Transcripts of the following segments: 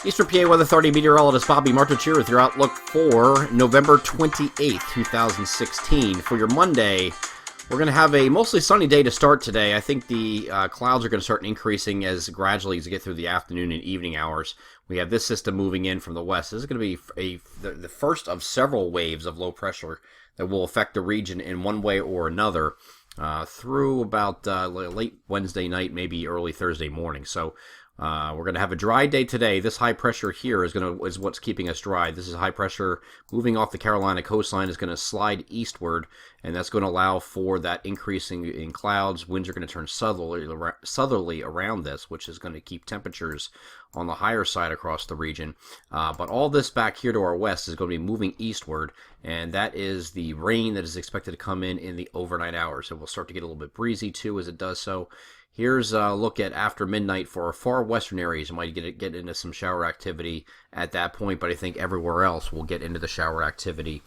Eastern PA Weather Authority meteorologist Bobby Martich here with your outlook for November 28th, 2016. For your Monday, we're going to have a mostly sunny day to start today. I think the clouds are going to start increasing gradually as we get through the afternoon and evening hours. We have this system moving in from the west. This is going to be the first of several waves of low pressure that will affect the region in one way or another through about late Wednesday night, maybe early Thursday morning. So we're going to have a dry day today. This high pressure here is what's keeping us dry. This is high pressure moving off the Carolina coastline, is going to slide eastward, and that's going to allow for that increasing in clouds. Winds are going to turn southerly around this, which is going to keep temperatures on the higher side across the region. But all this back here to our west is going to be moving eastward, and that is the rain that is expected to come in the overnight hours. It will start to get a little bit breezy too as it does so. Here's a look at after midnight for our far western areas. You might get into some shower activity at that point, but I think everywhere else will get into the shower activity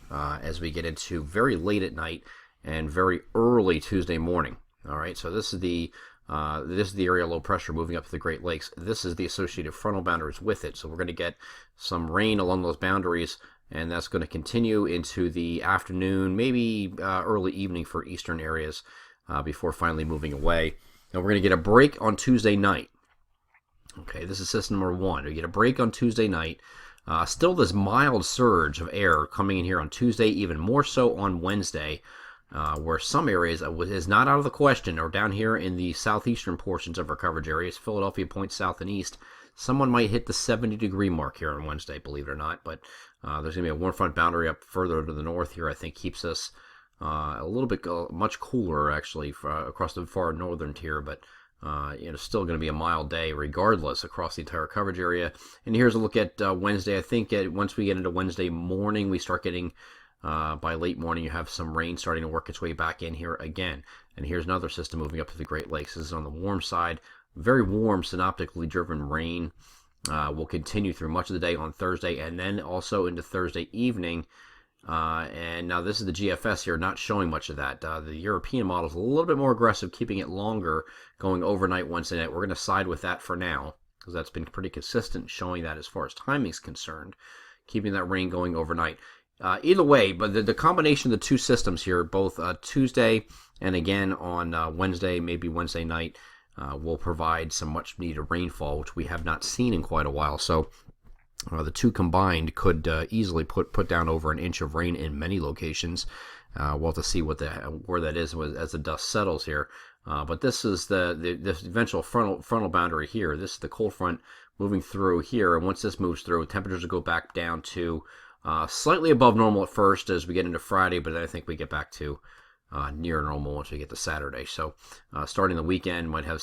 as we get into very late at night and very early Tuesday morning. All right, so this is the area of low pressure moving up to the Great Lakes. This is the associated frontal boundaries with it, so we're going to get some rain along those boundaries, and that's going to continue into the afternoon, maybe early evening for eastern areas before finally moving away. Now we're going to get a break on Tuesday night. Okay, this is system number one. We get a break on Tuesday night. Still this mild surge of air coming in here on Tuesday, even more so on Wednesday, where some areas is not out of the question, or down here in the southeastern portions of our coverage areas, Philadelphia Point South and East, someone might hit the 70-degree mark here on Wednesday, believe it or not. But there's going to be a warm front boundary up further to the north here, I think keeps us a little bit much cooler actually across the far northern tier, but still going to be a mild day regardless across the entire coverage area. And here's a look at Wednesday. I think once we get into Wednesday morning, we start getting by late morning, you have some rain starting to work its way back in here again. And here's another system moving up to the Great Lakes. This is on the warm side. Very warm, synoptically driven rain will continue through much of the day on Thursday, and then also into Thursday evening. And now this is the GFS here, not showing much of that. The European model is a little bit more aggressive, keeping it longer, going overnight Wednesday night. We're going to side with that for now, because that's been pretty consistent, showing that as far as timing is concerned, keeping that rain going overnight. Either way, but the combination of the two systems here, both Tuesday and again on Wednesday, maybe Wednesday night, will provide some much needed rainfall, which we have not seen in quite a while. So the two combined could easily put down over an inch of rain in many locations. We'll have to see where that is as the dust settles here. But this is the eventual frontal boundary here. This is the cold front moving through here, and once this moves through, temperatures will go back down to slightly above normal at first as we get into Friday, but then I think we get back to near normal once we get to Saturday. So starting the weekend, might have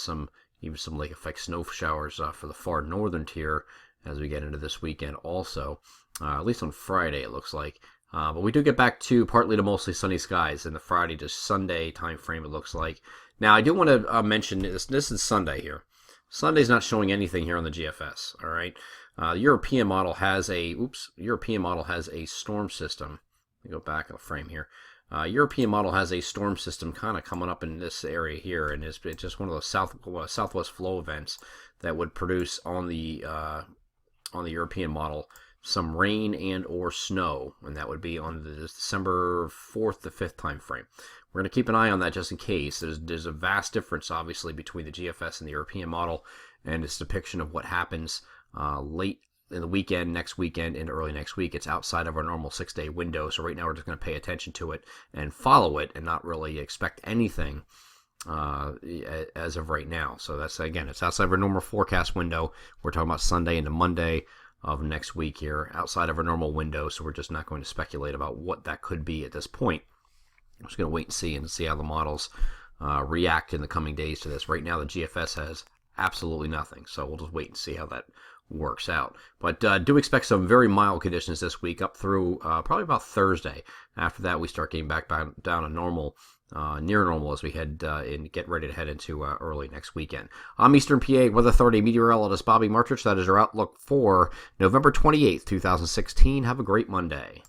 even some lake effect snow showers for the far northern tier as we get into this weekend also, at least on Friday it looks like. But we do get back to partly to mostly sunny skies in the Friday to Sunday time frame, it looks like. Now I do want to mention this is Sunday here. Sunday's not showing anything here on the GFS, all right? The European model has a storm system. Let me go back a frame here. European model has a storm system kind of coming up in this area here, and it's just one of those southwest flow events that would produce on the European model some rain and or snow, and that would be on the December 4th to 5th time frame. We're going to keep an eye on that just in case. There's a vast difference, obviously, between the GFS and the European model, and its depiction of what happens late in the weekend, next weekend, and early next week. It's outside of our normal 6-day window, so right now we're just going to pay attention to it and follow it and not really expect anything as of right now. So that's, again, it's outside of our normal forecast window. We're talking about Sunday into Monday of next week here, outside of our normal window, so we're just not going to speculate about what that could be at this point. I'm just going to wait and see how the models react in the coming days to this. Right now the GFS has absolutely nothing, so we'll just wait and see how that works out. But do expect some very mild conditions this week up through probably about Thursday. After that, we start getting back down to normal, near normal, as we head and get ready to head into early next weekend. I'm Eastern PA Weather Authority meteorologist Bobby Martich. That is our outlook for November 28th, 2016. Have a great Monday.